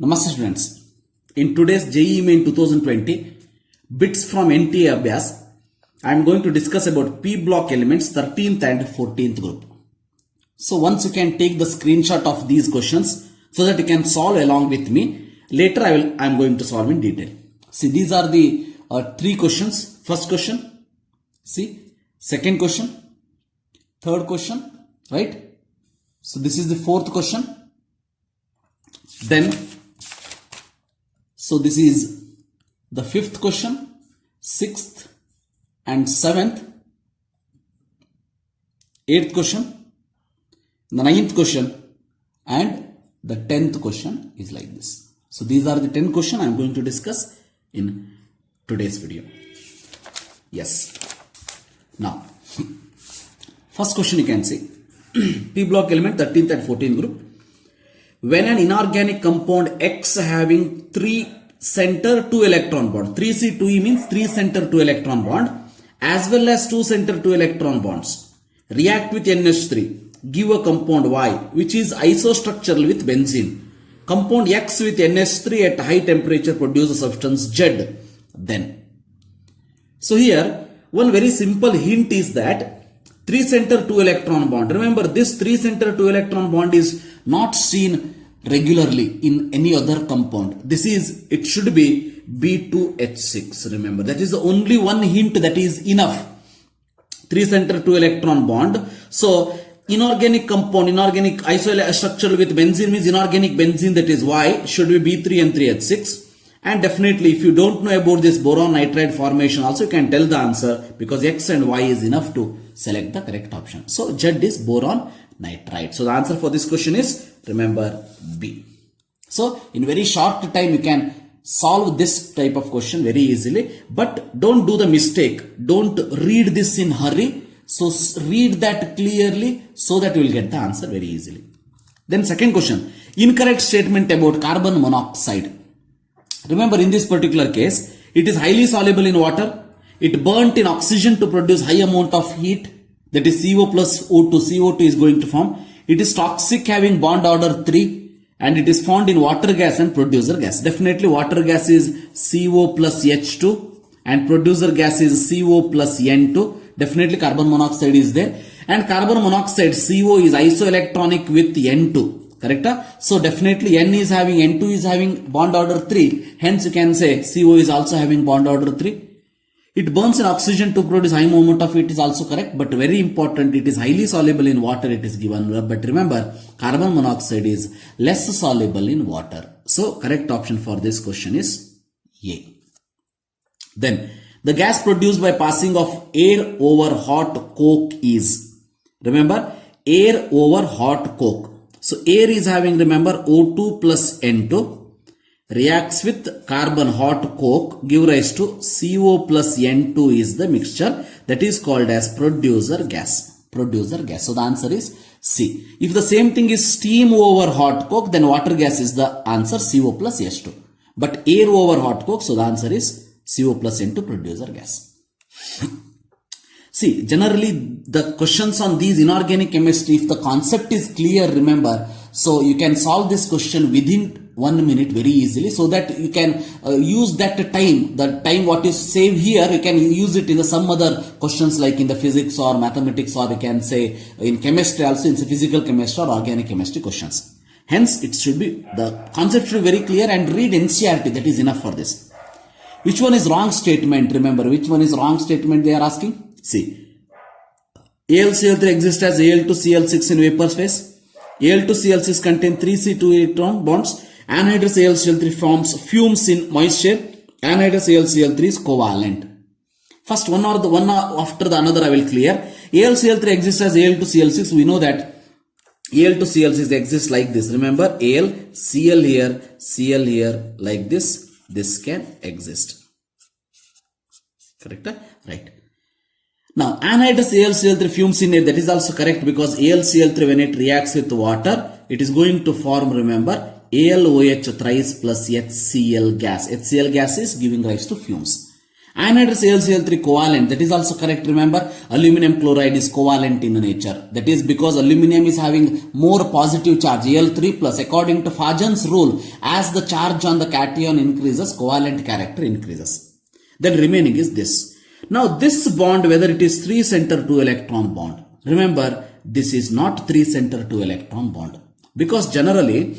Namaste students. In today's JEE Main 2020 bits from NTA ABHYAS, I am going to discuss about p-block elements 13th and 14th group. So once you can take the screenshot of these questions so that you can solve along with me. Later I am going to solve in detail. See, these are the three questions. First question, see, second question, third question, right? So this is the fourth question. Then so this is the fifth question, sixth and seventh, eighth question, the ninth question, and the 10th question is like this. So these are the 10 questions I am going to discuss in today's video. Yes. Now, first question you can see, p-block element 13th and 14th group. When an inorganic compound X having 3 center 2 electron bond, 3C2E means 3 center 2 electron bond, as well as 2 center 2 electron bonds, react with NH3, give a compound Y which is isostructural with benzene. Compound X with NH3 at high temperature produces substance Z. Then, so here one very simple hint is that 3 center 2 electron bond. Remember, this 3 center 2 electron bond is not seen regularly in any other compound. It should be B2H6. Remember, that is the only one hint that is enough. 3 center 2 electron bond. So inorganic compound, inorganic isostructural with benzene means inorganic benzene, that is Y, should be B3 and 3H6. And definitely if you don't know about this boron nitride formation also, you can tell the answer because X and Y is enough to select the correct option. So Z is boron nitride. So the answer for this question is, remember, B. So in very short time you can solve this type of question very easily, but don't do the mistake. Don't read this in hurry. So read that clearly so that you will get the answer very easily. Then second question, incorrect statement about carbon monoxide. Remember, in this particular case, it is highly soluble in water. It burnt in oxygen to produce high amount of heat, that is CO plus O2. CO2 is going to form. It is toxic, having bond order 3, and it is found in water gas and producer gas. Definitely water gas is CO plus H2 and producer gas is CO plus N2. Definitely carbon monoxide is there, and carbon monoxide CO is isoelectronic with N2. Correct? So definitely N2 is having bond order 3. Hence you can say CO is also having bond order 3. It burns in oxygen to produce high amount of heat is also correct, but very important, it is highly soluble in water, it is given. But remember, carbon monoxide is less soluble in water. So correct option for this question is A. Then the gas produced by passing of air over hot coke is, remember, air over hot coke. So air is having, remember, O2 plus N2 reacts with carbon hot coke, give rise to CO plus N2 is the mixture that is called as producer gas. Producer gas. So the answer is C. If the same thing is steam over hot coke, then water gas is the answer, CO plus H2. But air over hot coke, so the answer is CO plus N2, producer gas. See, generally the questions on these inorganic chemistry, if the concept is clear, remember, so you can solve this question within 1 minute very easily, so that you can use that time, the time what you save here, you can use it in some other questions like in the physics or mathematics, or you can say in chemistry also, in physical chemistry or organic chemistry questions. Hence, it should be, the concept should be very clear, and read NCERT, that is enough for this. Which one is wrong statement? Remember, which one is wrong statement they are asking? See, AlCl3 exists as Al2Cl6 in vapor phase. Al2Cl6 contain 3C2 electron bonds. Anhydrous AlCl3 forms fumes in moisture. Anhydrous AlCl3 is covalent. First, one after the another I will clear. AlCl3 exists as Al2Cl6. We know that Al2Cl6 exists like this. Remember, AlCl here, Cl here, like this. This can exist. Correct? Right. Now, anhydrous AlCl3 fumes in air, that is also correct, because AlCl3 when it reacts with water, it is going to form, remember, AlOH thrice plus HCl gas. HCl gas is giving rise to fumes. Anhydrous AlCl3 covalent, that is also correct. Remember, aluminum chloride is covalent in nature. That is because aluminum is having more positive charge, Al3 plus. According to Fajan's rule, as the charge on the cation increases, covalent character increases. Then remaining is this. Now this bond, whether it is 3 center 2 electron bond. Remember, this is not 3 center 2 electron bond. Because generally,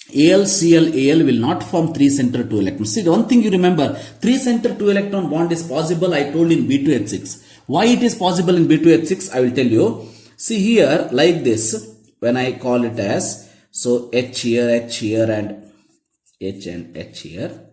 AlCl will not form 3 center 2 electrons. See, one thing you remember, 3 center 2 electron bond is possible, I told, in B2H6. Why it is possible in B2H6? I will tell you. See here, like this, when I call it as, so H here and H and H here.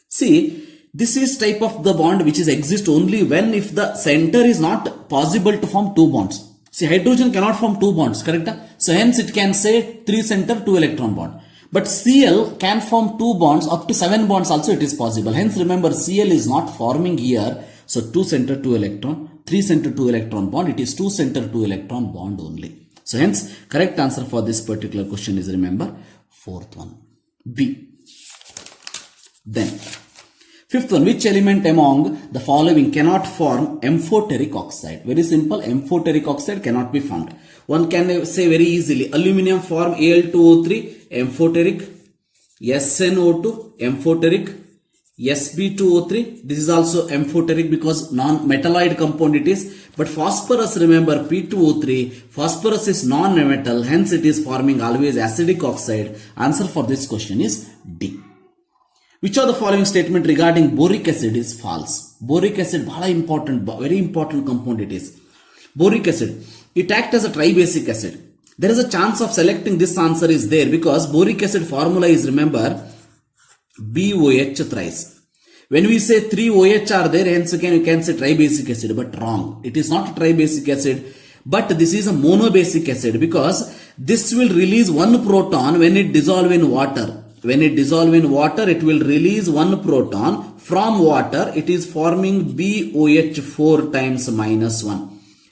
See, this is type of the bond which is exist only when if the center is not possible to form 2 bonds. See, hydrogen cannot form 2 bonds, correct? So hence it can say 3 center 2 electron bond. But Cl can form 2 bonds, up to 7 bonds also it is possible. Hence remember, Cl is not forming here. So 2 center 2 electron, 3 center 2 electron bond, it is 2 center 2 electron bond only. So hence correct answer for this particular question is, remember, 4th one, B. Then 5th one, which element among the following cannot form amphoteric oxide? Very simple, amphoteric oxide cannot be formed. One can say very easily, aluminum form Al2O3, amphoteric, SnO2, amphoteric, Sb2O3, this is also amphoteric because non-metalloid compound it is. But phosphorus, remember, P2O3, phosphorus is non-metal, hence it is forming always acidic oxide. Answer for this question is D. Which of the following statement regarding boric acid is false? Boric acid, very important compound it is. Boric acid, it acts as a tribasic acid. There is a chance of selecting this answer is there because boric acid formula is, remember, BOH thrice. When we say 3 OH are there, hence you can say tribasic acid, but wrong. It is not a tribasic acid, but this is a monobasic acid because this will release 1 proton when it dissolve in water. When it dissolve in water, it will release 1 proton. From water, it is forming BOH 4 times -1.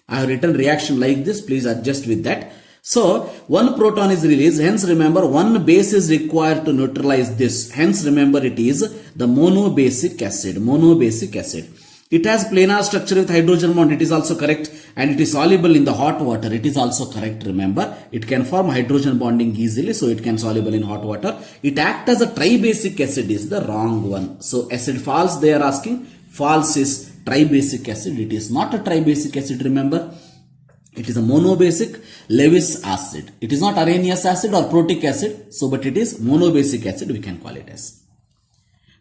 I have written reaction like this. Please adjust with that. So, 1 proton is released. Hence, remember, 1 base is required to neutralize this. Hence, remember, it is the monobasic acid. Monobasic acid. It has planar structure with hydrogen bond. It is also correct. And it is soluble in the hot water. It is also correct. Remember, it can form hydrogen bonding easily. So, it can soluble in hot water. It acts as a tribasic acid is the wrong one. So, acid false they are asking. False is tribasic acid. It is not a tribasic acid. Remember, it is a monobasic Lewis acid. It is not Arrhenius acid or protic acid. So, but it is monobasic acid. We can call it as.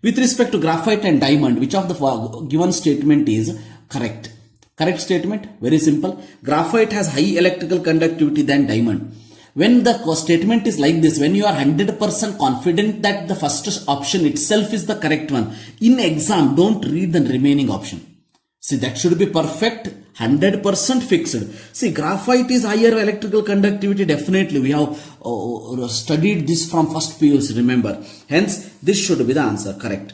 With respect to graphite and diamond, which of the given statement is correct? Correct statement? Very simple. Graphite has high electrical conductivity than diamond. When the statement is like this, when you are 100% confident that the first option itself is the correct one, in exam, don't read the remaining option. See, that should be perfect, 100% fixed. See, graphite is higher electrical conductivity, definitely. We have studied this from first PUC, remember. Hence, this should be the answer, correct.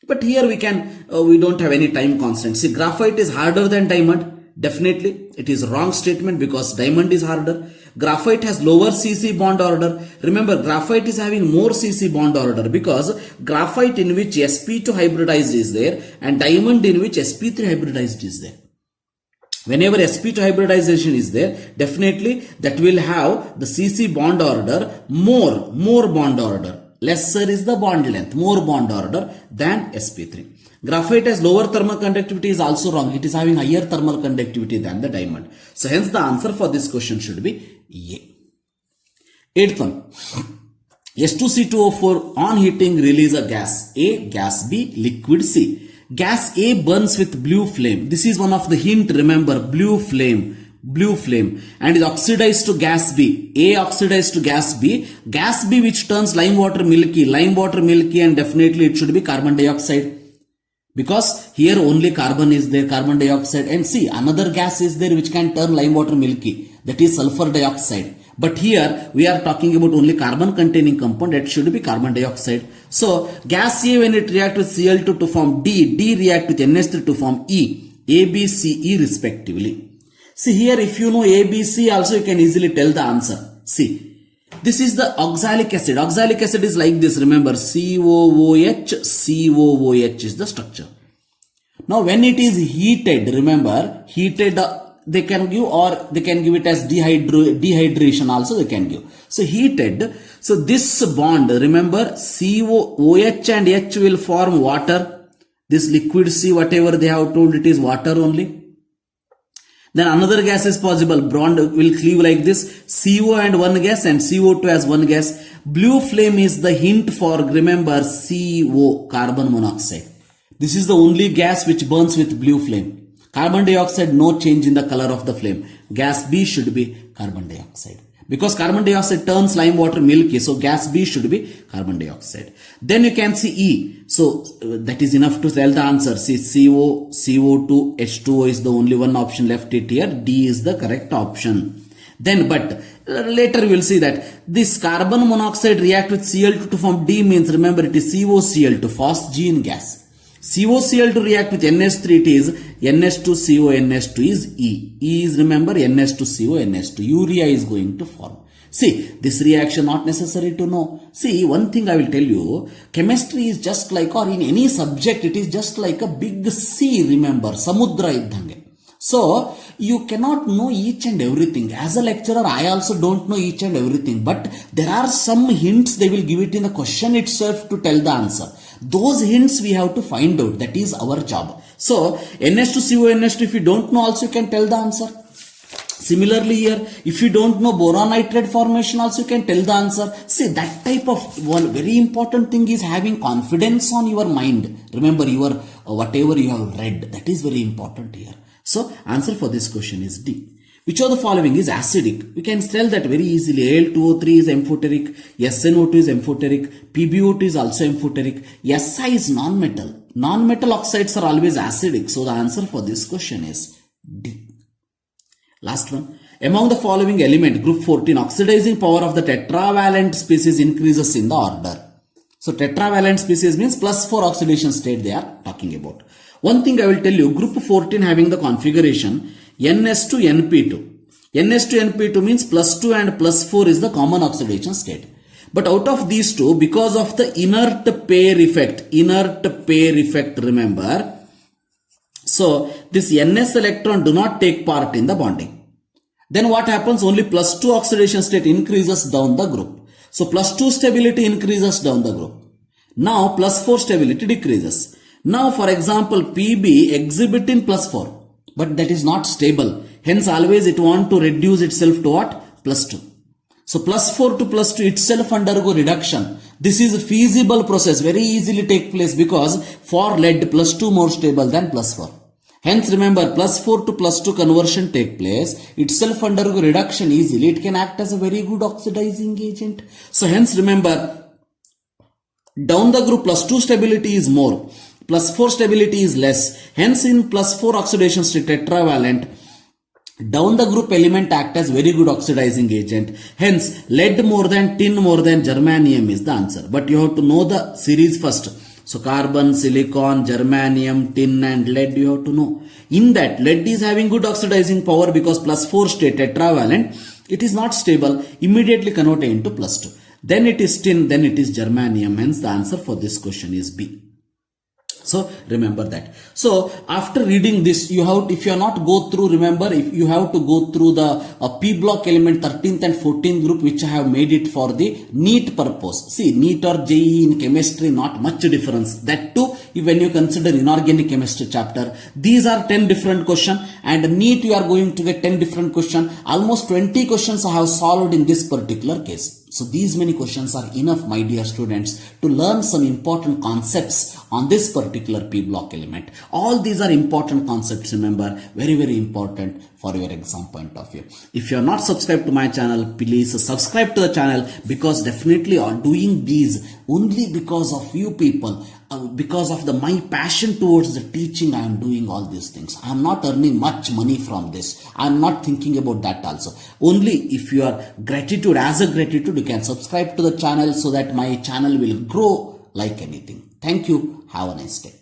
But here we don't have any time constant. See, graphite is harder than diamond. Definitely, it is wrong statement because diamond is harder. Graphite has lower CC bond order. Remember, graphite is having more CC bond order because graphite in which sp2 hybridized is there and diamond in which sp3 hybridized is there. Whenever sp2 hybridization is there, definitely that will have the CC bond order more bond order. Lesser is the bond length, more bond order than sp3. Graphite has lower thermal conductivity is also wrong. It is having higher thermal conductivity than the diamond. So hence the answer for this question should be A. 8th one. S2C2O4 on heating release a gas A, gas B, liquid C. Gas A burns with blue flame. This is one of the hint, remember, blue flame and is oxidized to gas B. A oxidized to gas B which turns lime water milky and definitely it should be carbon dioxide. Because here only carbon is there, carbon dioxide, and see another gas is there which can turn lime water milky, that is sulfur dioxide. But here we are talking about only carbon containing compound, that should be carbon dioxide. So gas A, when it reacts with Cl2 to form D react with NH3 to form E, A, B, C, E respectively. See here, if you know A, B, C also you can easily tell the answer. See. This is the oxalic acid. Oxalic acid is like this. Remember, COOH is the structure. Now when it is heated, remember heated they can give, or they can give it as dehydration also they can give. So heated, so this bond, remember OH and H will form water. This liquid C, whatever they have told, it is water only. Then another gas is possible, bond will cleave like this, CO and one gas and CO2 as one gas. Blue flame is the hint for, remember, CO, carbon monoxide. This is the only gas which burns with blue flame. Carbon dioxide, no change in the color of the flame. Gas B should be carbon dioxide. Because carbon dioxide turns lime water milky, so gas B should be carbon dioxide. Then you can see E. So that is enough to tell the answer. See, CO, CO2, H2O is the only one option left it here. D is the correct option. Then, but later we will see that this carbon monoxide react with Cl2 to form D means, remember, it is COCl2, phosgene gas. COCl2 react with NH3, it is NH2CO, NH2 is E. E is, remember, NH2CO, NH2. Urea is going to form. See, this reaction not necessary to know. See, one thing I will tell you, chemistry is just like, or in any subject, it is just like a big sea, remember, samudra iddhange. So, you cannot know each and everything. As a lecturer, I also don't know each and everything. But there are some hints they will give it in the question itself to tell the answer. Those hints we have to find out. That is our job. So, NH2CO, NH2, if you don't know also, you can tell the answer. Similarly here, if you don't know boron nitride formation also, you can tell the answer. See, that type of one very important thing is having confidence on your mind. Remember, your whatever you have read, that is very important here. So, answer for this question is D. Which of the following is acidic? We can tell that very easily. Al2O3 is amphoteric, SNO2 is amphoteric, PbO2 is also amphoteric, Si is non-metal. Non-metal oxides are always acidic. So, the answer for this question is D. Last one. Among the following element, group 14, oxidizing power of the tetravalent species increases in the order. So, tetravalent species means +4 oxidation state they are talking about. One thing I will tell you, group 14 having the configuration NS2NP2. NS2NP2 means +2 and +4 is the common oxidation state. But out of these two, because of the inert pair effect, remember. So, this NS electron do not take part in the bonding. Then what happens? Only +2 oxidation state increases down the group. So, +2 stability increases down the group. Now, +4 stability decreases. Now, for example, PB exhibiting +4. But that is not stable. Hence, always it want to reduce itself to what? +2. So, +4 to +2 itself undergo reduction. This is a feasible process. Very easily take place because for lead +2 more stable than +4. Hence, remember, +4 to +2 conversion take place. Itself undergo reduction easily. It can act as a very good oxidizing agent. So, hence, remember, down the group +2 stability is more. +4 stability is less. Hence, in +4 oxidation state tetravalent, down the group element act as very good oxidizing agent. Hence, lead more than tin more than germanium is the answer. But you have to know the series first. So, carbon, silicon, germanium, tin and lead you have to know. In that, lead is having good oxidizing power because +4 state tetravalent. It is not stable. Immediately convert into +2. Then it is tin, then it is germanium. Hence, the answer for this question is B. So, remember that. So, after reading this, you have, if you are not go through, remember, if you have to go through the p-block element 13th and 14th group, which I have made it for the NEET purpose. See, NEET or JEE in chemistry, not much difference. That too, when you consider inorganic chemistry chapter, these are 10 different questions, and NEET you are going to get 10 different questions. Almost 20 questions I have solved in this particular case. So, these many questions are enough, my dear students, to learn some important concepts on this particular p-block element. All these are important concepts, remember, very, very important for your exam point of view. If you are not subscribed to my channel, please subscribe to the channel, because definitely are doing these only because of you people. Because of my passion towards the teaching, I am doing all these things. I am not earning much money from this. I am not thinking about that also. Only if you are gratitude, as a gratitude, you can subscribe to the channel so that my channel will grow like anything. Thank you. Have a nice day.